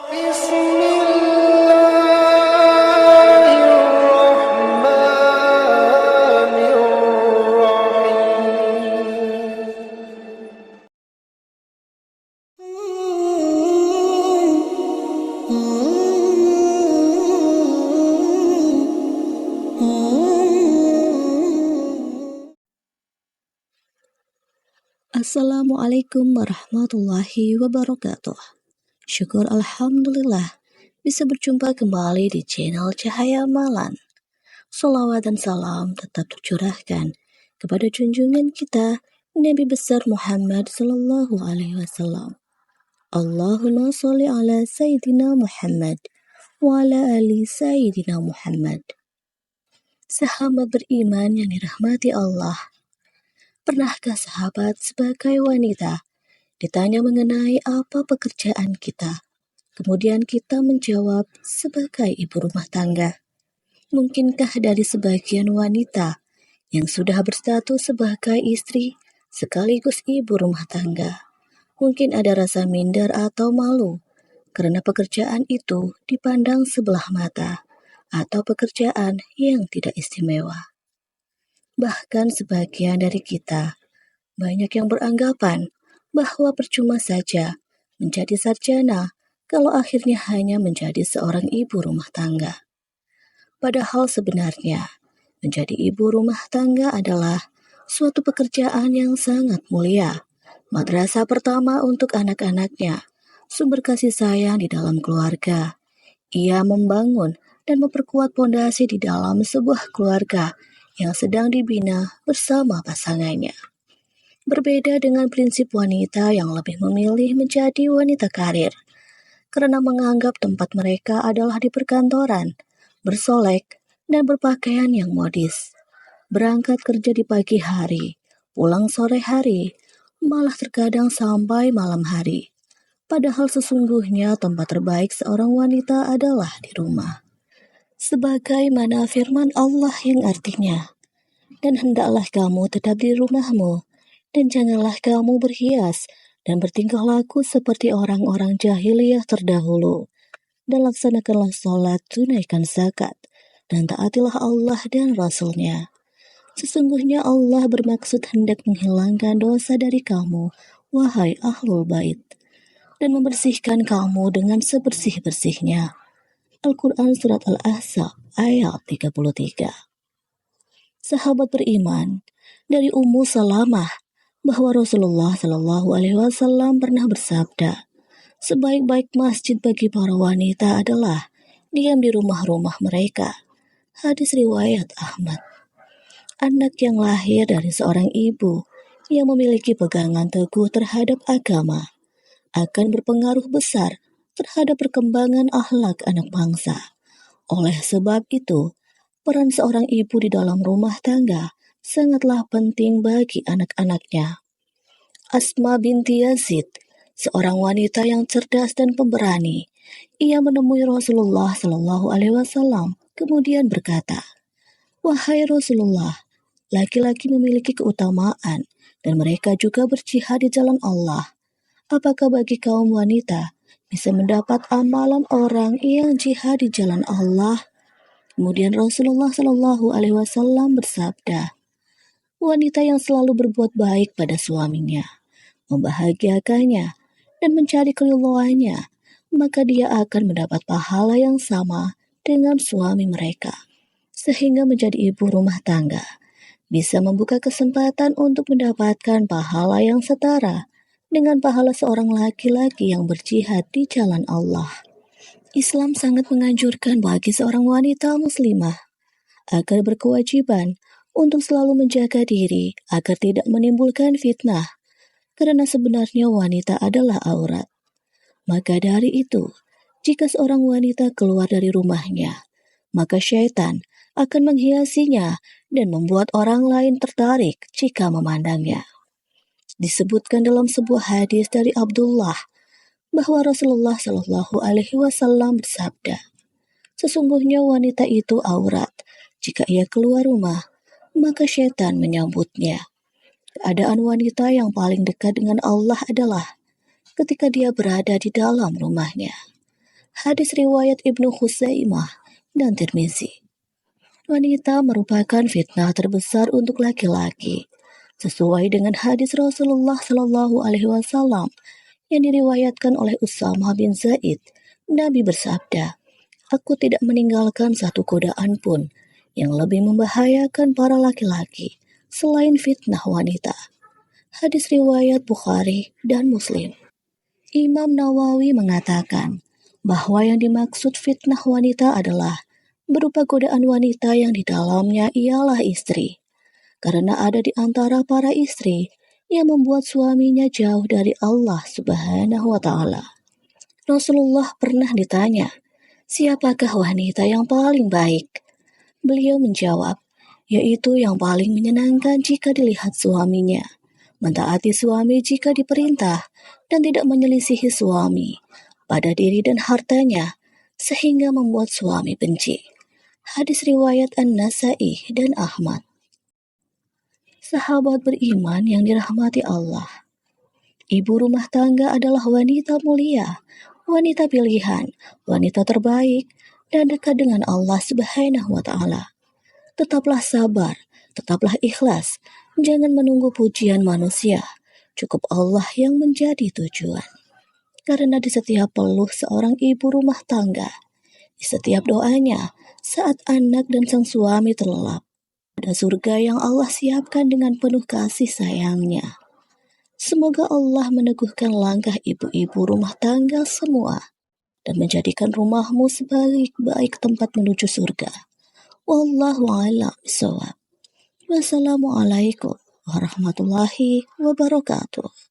Bismillahirrahmanirrahim. Assalamualaikum warahmatullahi wabarakatuh. Syukur Alhamdulillah bisa berjumpa kembali di channel Cahaya Malam. Salawat dan salam tetap tercurahkan kepada junjungan kita Nabi besar Muhammad Sallallahu Alaihi Wasallam. Allahumma sholli ala Sayyidina Muhammad wa ala ali Sayyidina Muhammad. Sahabat beriman yang dirahmati Allah, pernahkah sahabat sebagai wanita ditanya mengenai apa pekerjaan kita, kemudian kita menjawab sebagai ibu rumah tangga? Mungkinkah dari sebagian wanita yang sudah berstatus sebagai istri sekaligus ibu rumah tangga, mungkin ada rasa minder atau malu karena pekerjaan itu dipandang sebelah mata atau pekerjaan yang tidak istimewa? Bahkan sebagian dari kita banyak yang beranggapan bahwa percuma saja menjadi sarjana kalau akhirnya hanya menjadi seorang ibu rumah tangga. Padahal sebenarnya menjadi ibu rumah tangga adalah suatu pekerjaan yang sangat mulia, madrasah pertama untuk anak-anaknya, sumber kasih sayang di dalam keluarga. Ia membangun dan memperkuat fondasi di dalam sebuah keluarga yang sedang dibina bersama pasangannya. Berbeda dengan prinsip wanita yang lebih memilih menjadi wanita karir, karena menganggap tempat mereka adalah di perkantoran, bersolek, dan berpakaian yang modis. Berangkat kerja di pagi hari, pulang sore hari, malah terkadang sampai malam hari. Padahal sesungguhnya tempat terbaik seorang wanita adalah di rumah. Sebagaimana firman Allah yang artinya, dan hendaklah kamu tetap di rumahmu, dan janganlah kamu berhias dan bertingkah laku seperti orang-orang jahiliyah terdahulu. Dan laksanakanlah sholat, tunaikan zakat, dan taatilah Allah dan Rasul-Nya. Sesungguhnya Allah bermaksud hendak menghilangkan dosa dari kamu, wahai ahlul bait, dan membersihkan kamu dengan sebersih-bersihnya. Al-Quran Surat Al-Ahzab ayat 33. Sahabat beriman, dari Ummu Salamah, bahwa Rasulullah Shallallahu Alaihi Wasallam pernah bersabda, sebaik-baik masjid bagi para wanita adalah diam di rumah-rumah mereka. Hadis riwayat Ahmad. Anak yang lahir dari seorang ibu yang memiliki pegangan teguh terhadap agama akan berpengaruh besar terhadap perkembangan akhlak anak bangsa. Oleh sebab itu, peran seorang ibu di dalam rumah tangga sangatlah penting bagi anak-anaknya. Asma binti Yazid, seorang wanita yang cerdas dan pemberani, ia menemui Rasulullah Shallallahu Alaihi Wasallam kemudian berkata, "Wahai Rasulullah, laki-laki memiliki keutamaan dan mereka juga berjihad di jalan Allah. Apakah bagi kaum wanita bisa mendapat amalan orang yang jihad di jalan Allah?" Kemudian Rasulullah Shallallahu Alaihi Wasallam bersabda, wanita yang selalu berbuat baik pada suaminya, membahagiakannya, dan mencari keridhaannya, maka dia akan mendapat pahala yang sama dengan suami mereka. Sehingga menjadi ibu rumah tangga bisa membuka kesempatan untuk mendapatkan pahala yang setara dengan pahala seorang laki-laki yang berjihad di jalan Allah. Islam sangat menganjurkan bagi seorang wanita muslimah agar berkewajiban untuk selalu menjaga diri agar tidak menimbulkan fitnah, karena sebenarnya wanita adalah aurat. Maka dari itu, jika seorang wanita keluar dari rumahnya, maka syaitan akan menghiasinya dan membuat orang lain tertarik jika memandangnya. Disebutkan dalam sebuah hadis dari Abdullah bahwa Rasulullah Shallallahu Alaihi Wasallam bersabda, sesungguhnya wanita itu aurat. Jika ia keluar rumah, maka syaitan menyambutnya. Keadaan wanita yang paling dekat dengan Allah adalah ketika dia berada di dalam rumahnya. Hadis riwayat Ibnu Khuzaimah dan Tirmizi. Wanita merupakan fitnah terbesar untuk laki-laki, sesuai dengan hadis Rasulullah Shallallahu Alaihi Wasallam yang diriwayatkan oleh Usamah bin Zaid. Nabi bersabda, "Aku tidak meninggalkan satu godaan pun yang lebih membahayakan para laki-laki selain fitnah wanita." Hadis riwayat Bukhari dan Muslim. Imam Nawawi mengatakan bahwa yang dimaksud fitnah wanita adalah berupa godaan wanita yang di dalamnya ialah istri, karena ada di antara para istri yang membuat suaminya jauh dari Allah Subhanahu wa Ta'ala. Rasulullah pernah ditanya, "Siapakah wanita yang paling baik?" Beliau menjawab, yaitu yang paling menyenangkan jika dilihat suaminya, mentaati suami jika diperintah, dan tidak menyelisihi suami pada diri dan hartanya, sehingga membuat suami benci. Hadis riwayat An-Nasai dan Ahmad. Sahabat beriman yang dirahmati Allah, ibu rumah tangga adalah wanita mulia, wanita pilihan, wanita terbaik, dan dekat dengan Allah Subhanahu wa Ta'ala. Tetaplah sabar, tetaplah ikhlas, jangan menunggu pujian manusia, cukup Allah yang menjadi tujuan. Karena di setiap peluh seorang ibu rumah tangga, di setiap doanya saat anak dan sang suami terlelap, ada surga yang Allah siapkan dengan penuh kasih sayangnya. Semoga Allah meneguhkan langkah ibu-ibu rumah tangga semua dan menjadikan rumahmu sebaik-baik tempat menuju surga. Wallahu a'lam bishawab. Wassalamualaikum warahmatullahi wabarakatuh.